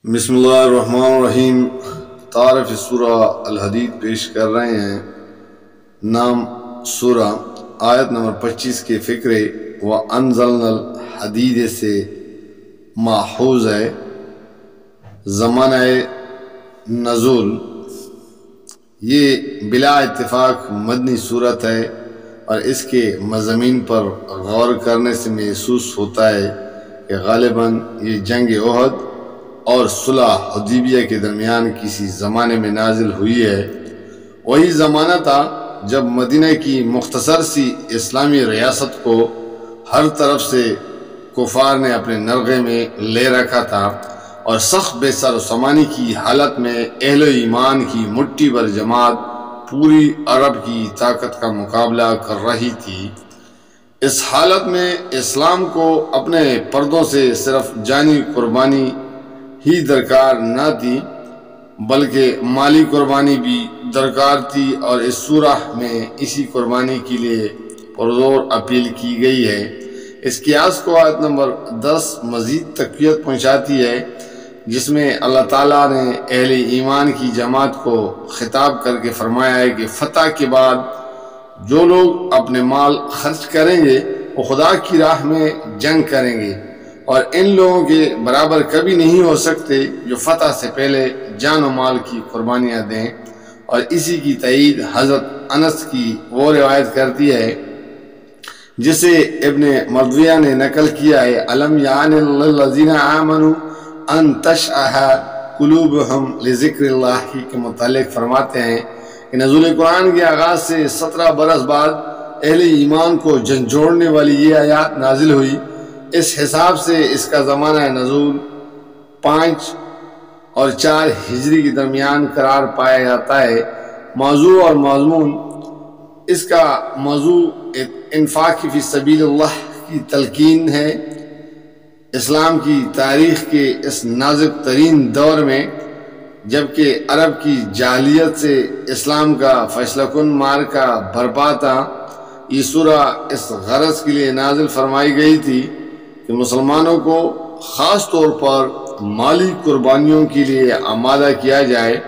بسم اللہ الرحمن الرحیم۔ تعارف سورہ الحدید پیش کر رہے ہیں۔ نام سورہ آیت نمبر 25 کے فقرے وَأَنزَلْنَا الْحَدِيدَ سے ماخوذ ہے۔ زمانہ نزول یہ بلا اتفاق مدنی صورت ہے، اور اس کے مضامین پر غور کرنے سے محسوس ہوتا ہے کہ غالباً یہ جنگ احد اور صلح حدیبیہ کے درمیان کسی زمانے میں نازل ہوئی ہے۔ وہی زمانہ تھا جب مدینہ کی مختصر سی اسلامی ریاست کو ہر طرف سے کفار نے اپنے نرغے میں لے رکھا تھا، اور سخت بے سر و سامانی کی حالت میں اہل ایمان کی مٹھی بھر جماعت پوری عرب کی طاقت کا مقابلہ کر رہی تھی۔ اس حالت میں اسلام کو اپنے پردوں سے صرف جانی قربانی ہی درکار نہ تھی، بلکہ مالی قربانی بھی درکار تھی، اور اس سورہ میں اسی قربانی کے لیے پرزور اپیل کی گئی ہے۔ اس قیاس کو آیت نمبر 10 مزید تقویت پہنچاتی ہے، جس میں اللہ تعالیٰ نے اہل ایمان کی جماعت کو خطاب کر کے فرمایا ہے کہ فتح کے بعد جو لوگ اپنے مال خرچ کریں گے وہ خدا کی راہ میں جنگ کریں گے، اور ان لوگوں کے برابر کبھی نہیں ہو سکتے جو فتح سے پہلے جان و مال کی قربانیاں دیں۔ اور اسی کی تائید حضرت انس کی وہ روایت کرتی ہے جسے ابن مردویہ نے نقل کیا ہے، الم یعن للذین آمنوا ان تشرح قلوبہم لذکر اللہ کے متعلق فرماتے ہیں کہ نزول قرآن کے آغاز سے 17 برس بعد اہل ایمان کو جھنجھوڑنے والی یہ آیات نازل ہوئی۔ اس حساب سے اس کا زمانہ نزول 5 اور 4 ہجری کے درمیان قرار پایا جاتا ہے۔ موضوع اور مضمون اس کا موضوع انفاق فی سبیل اللہ کی تلقین ہے۔ اسلام کی تاریخ کے اس نازک ترین دور میں جبکہ عرب کی جاہلیت سے اسلام کا فیصلہ کن مارکہ برپا تھا، یہ سورہ اس غرض کے لیے نازل فرمائی گئی تھی کہ مسلمانوں کو خاص طور پر مالی قربانیوں کے لیے آمادہ کیا جائے،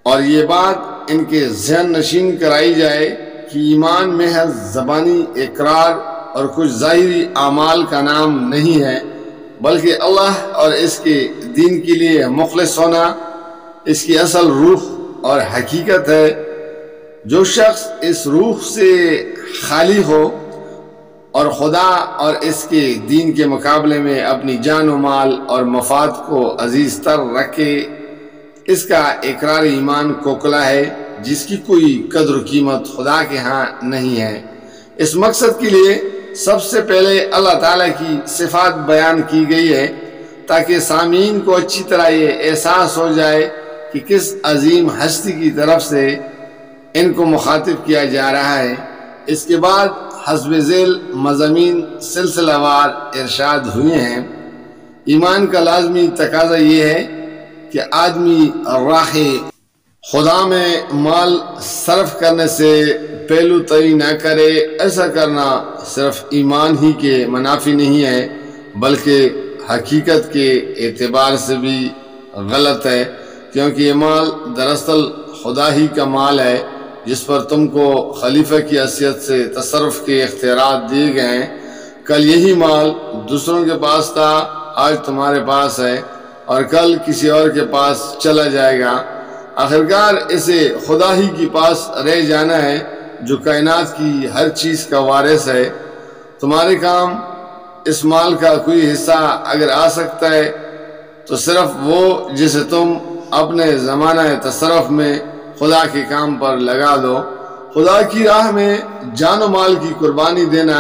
اور یہ بات ان کے ذہن نشین کرائی جائے کہ ایمان محض زبانی اقرار اور کچھ ظاہری اعمال کا نام نہیں ہے، بلکہ اللہ اور اس کے دین کے لیے مخلص ہونا اس کی اصل روح اور حقیقت ہے۔ جو شخص اس روح سے خالی ہو اور خدا اور اس کے دین کے مقابلے میں اپنی جان و مال اور مفاد کو عزیز تر رکھے، اس کا اقرار ایمان کوکلا ہے جس کی کوئی قدر و قیمت خدا کے ہاں نہیں ہے۔ اس مقصد کے لیے سب سے پہلے اللہ تعالیٰ کی صفات بیان کی گئی ہے تاکہ سامعین کو اچھی طرح یہ احساس ہو جائے کہ کس عظیم ہستی کی طرف سے ان کو مخاطب کیا جا رہا ہے۔ اس کے بعد حسب ذیل مضامین سلسلہ وار ارشاد ہوئے ہیں۔ ایمان کا لازمی تقاضا یہ ہے کہ آدمی راہ خدا میں مال صرف کرنے سے پہلو تری نہ کرے۔ ایسا کرنا صرف ایمان ہی کے منافی نہیں ہے بلکہ حقیقت کے اعتبار سے بھی غلط ہے، کیونکہ یہ مال دراصل خدا ہی کا مال ہے جس پر تم کو خلیفہ کی حیثیت سے تصرف کے اختیارات دیے گئے ہیں۔ کل یہی مال دوسروں کے پاس تھا، آج تمہارے پاس ہے، اور کل کسی اور کے پاس چلا جائے گا۔ آخرکار اسے خدا ہی کے پاس رہ جانا ہے جو کائنات کی ہر چیز کا وارث ہے۔ تمہارے کام اس مال کا کوئی حصہ اگر آ سکتا ہے تو صرف وہ جسے تم اپنے زمانہ تصرف میں خدا کے کام پر لگا دو۔ خدا کی راہ میں جان و مال کی قربانی دینا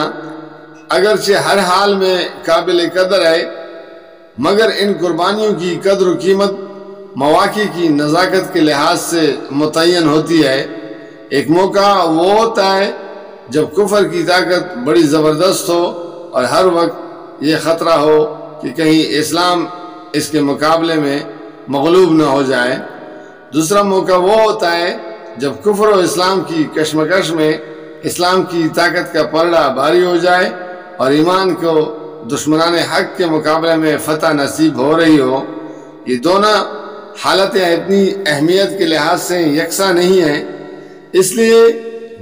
اگرچہ ہر حال میں قابل قدر ہے، مگر ان قربانیوں کی قدر و قیمت مواقع کی نزاکت کے لحاظ سے متعین ہوتی ہے۔ ایک موقع وہ ہوتا ہے جب کفر کی طاقت بڑی زبردست ہو اور ہر وقت یہ خطرہ ہو کہ کہیں اسلام اس کے مقابلے میں مغلوب نہ ہو جائے۔ دوسرا موقع وہ ہوتا ہے جب کفر و اسلام کی کشمکش میں اسلام کی طاقت کا پلڑا بھاری ہو جائے اور ایمان کو دشمنان حق کے مقابلے میں فتح نصیب ہو رہی ہو۔ یہ دونوں حالتیں اپنی اہمیت کے لحاظ سے یکساں نہیں ہیں، اس لیے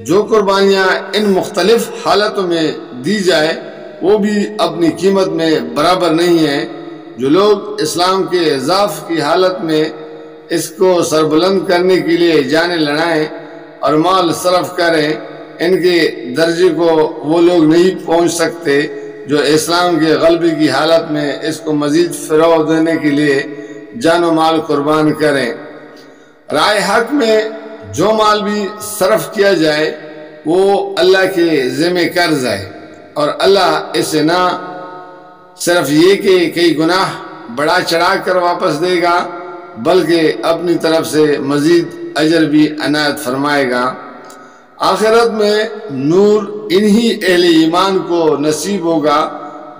جو قربانیاں ان مختلف حالتوں میں دی جائے وہ بھی اپنی قیمت میں برابر نہیں ہیں۔ جو لوگ اسلام کے ضعف کی حالت میں اس کو سربلند کرنے کے لیے جانیں لڑائیں اور مال صرف کریں، ان کے درجے کو وہ لوگ نہیں پہنچ سکتے جو اسلام کے غلبے کی حالت میں اس کو مزید فروغ دینے کے لیے جان و مال قربان کریں۔ رائے حق میں جو مال بھی صرف کیا جائے وہ اللہ کے ذمہ قرض ہے، اور اللہ اسے نہ صرف یہ کہ کئی گناہ بڑا چڑھا کر واپس دے گا بلکہ اپنی طرف سے مزید اجر بھی عنایت فرمائے گا۔ آخرت میں نور انہی اہل ایمان کو نصیب ہوگا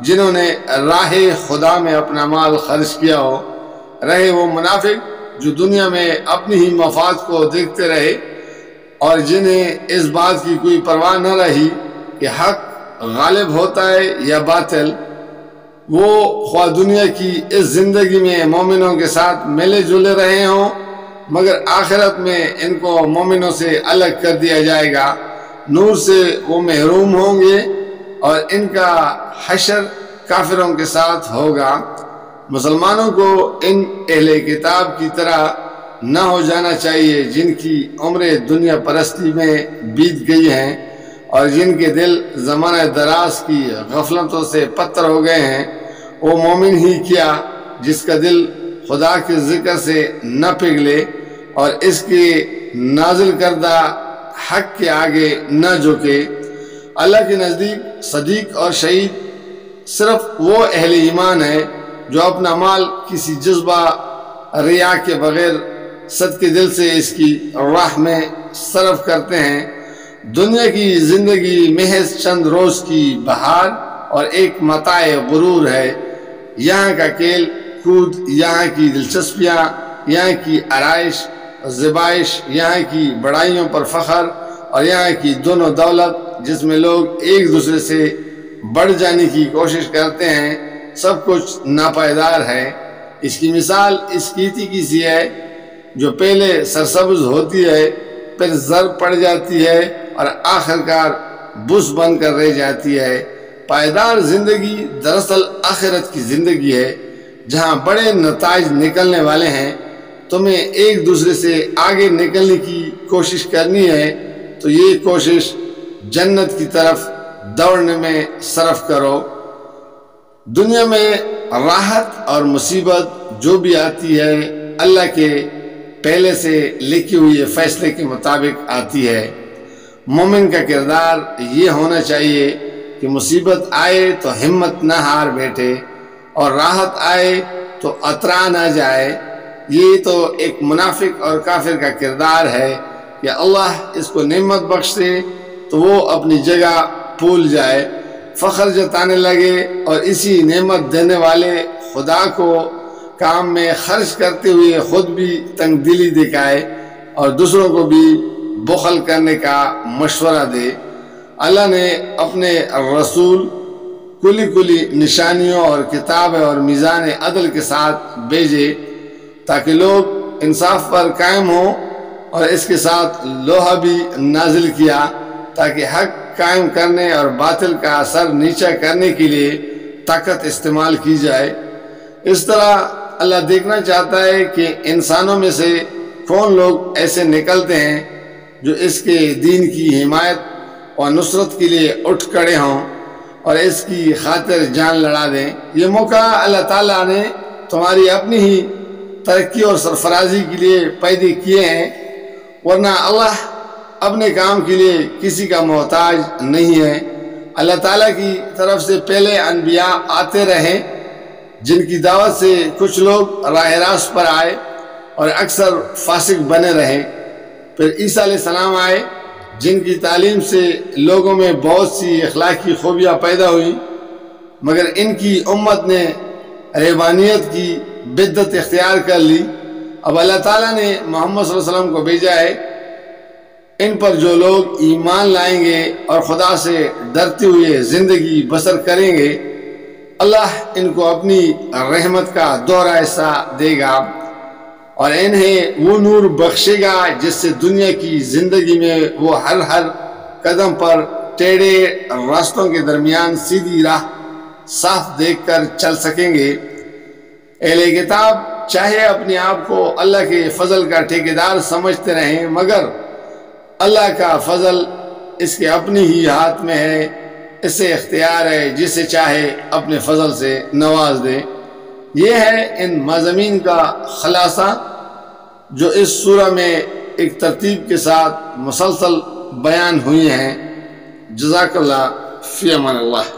جنہوں نے راہ خدا میں اپنا مال خرچ کیا ہو، رہے وہ منافق جو دنیا میں اپنی ہی مفاد کو دیکھتے رہے اور جنہیں اس بات کی کوئی پرواہ نہ رہی کہ حق غالب ہوتا ہے یا باطل۔ وہ خواہ دنیا کی اس زندگی میں مومنوں کے ساتھ ملے جلے رہے ہوں، مگر آخرت میں ان کو مومنوں سے الگ کر دیا جائے گا، نور سے وہ محروم ہوں گے اور ان کا حشر کافروں کے ساتھ ہوگا۔ مسلمانوں کو ان اہل کتاب کی طرح نہ ہو جانا چاہیے جن کی عمریں دنیا پرستی میں بیت گئی ہیں اور جن کے دل زمانہ دراز کی غفلتوں سے پتھر ہو گئے ہیں۔ وہ مومن ہی کیا جس کا دل خدا کے ذکر سے نہ پگھلے اور اس کے نازل کردہ حق کے آگے نہ جھکے۔ اللہ کے نزدیک صدیق اور شہید صرف وہ اہل ایمان ہے جو اپنا مال کسی جذبہ ریا کے بغیر صدقے دل سے اس کی راہ میں صرف کرتے ہیں۔ دنیا کی زندگی محض چند روز کی بہار اور ایک متاع غرور ہے۔ یہاں کا کھیل کود، یہاں کی دلچسپیاں، یہاں کی آرائش زبائش، یہاں کی بڑائیوں پر فخر اور یہاں کی دونوں دولت جس میں لوگ ایک دوسرے سے بڑھ جانے کی کوشش کرتے ہیں، سب کچھ ناپائیدار ہے۔ اس کی مثال اس کیتی کی سی ہے جو پہلے سرسبز ہوتی ہے، پھر زر پڑ جاتی ہے اور آخرکار بس بن کر رہ جاتی ہے۔ پائیدار زندگی دراصل آخرت کی زندگی ہے جہاں بڑے نتائج نکلنے والے ہیں۔ تمہیں ایک دوسرے سے آگے نکلنے کی کوشش کرنی ہے تو یہ کوشش جنت کی طرف دوڑنے میں صرف کرو۔ دنیا میں راحت اور مصیبت جو بھی آتی ہے اللہ کے پہلے سے لکھی ہوئی فیصلے کے مطابق آتی ہے۔ مومن کا کردار یہ ہونا چاہیے کہ مصیبت آئے تو ہمت نہ ہار بیٹھے اور راحت آئے تو اترا نہ جائے۔ یہ تو ایک منافق اور کافر کا کردار ہے کہ اللہ اس کو نعمت بخشے تو وہ اپنی جگہ بھول جائے، فخر جتانے لگے اور اسی نعمت دینے والے خدا کو کام میں خرچ کرتے ہوئے خود بھی تنگ دلی دکھائے اور دوسروں کو بھی بخل کرنے کا مشورہ دے۔ اللہ نے اپنے رسول کلی نشانیوں اور کتاب اور میزان عدل کے ساتھ بھیجے تاکہ لوگ انصاف پر قائم ہوں، اور اس کے ساتھ لوہا بھی نازل کیا تاکہ حق قائم کرنے اور باطل کا سر نیچا کرنے کے لیے طاقت استعمال کی جائے۔ اس طرح اللہ دیکھنا چاہتا ہے کہ انسانوں میں سے کون لوگ ایسے نکلتے ہیں جو اس کے دین کی حمایت اور نصرت کے لیے اٹھ کھڑے ہوں اور اس کی خاطر جان لڑا دیں۔ یہ موقع اللہ تعالیٰ نے تمہاری اپنی ہی ترقی اور سرفرازی کے لیے پیدا کیے ہیں، ورنہ اللہ اپنے کام کے لیے کسی کا محتاج نہیں ہے۔ اللہ تعالیٰ کی طرف سے پہلے انبیاء آتے رہے جن کی دعوت سے کچھ لوگ راہ راست پر آئے اور اکثر فاسق بنے رہے۔ پھر عیسیٰ علیہ السلام آئے جن کی تعلیم سے لوگوں میں بہت سی اخلاقی خوبیاں پیدا ہوئیں، مگر ان کی امت نے رہبانیت کی بدعت اختیار کر لی۔ اب اللہ تعالیٰ نے محمد صلی اللہ علیہ وسلم کو بھیجا ہے، ان پر جو لوگ ایمان لائیں گے اور خدا سے ڈرتے ہوئے زندگی بسر کریں گے اللہ ان کو اپنی رحمت کا دوہرا حصہ دے گا اور انہیں وہ نور بخشے گا جس سے دنیا کی زندگی میں وہ ہر قدم پر ٹیڑھے راستوں کے درمیان سیدھی راہ صاف دیکھ کر چل سکیں گے۔ اہل کتاب چاہے اپنے آپ کو اللہ کے فضل کا ٹھیکیدار سمجھتے رہیں، مگر اللہ کا فضل اس کے اپنے ہی ہاتھ میں ہے، اسے اختیار ہے جسے چاہے اپنے فضل سے نواز دے۔ یہ ہے ان مضامین کا خلاصہ جو اس سورہ میں ایک ترتیب کے ساتھ مسلسل بیان ہوئی ہیں۔ جزاک اللہ، فی امان اللہ۔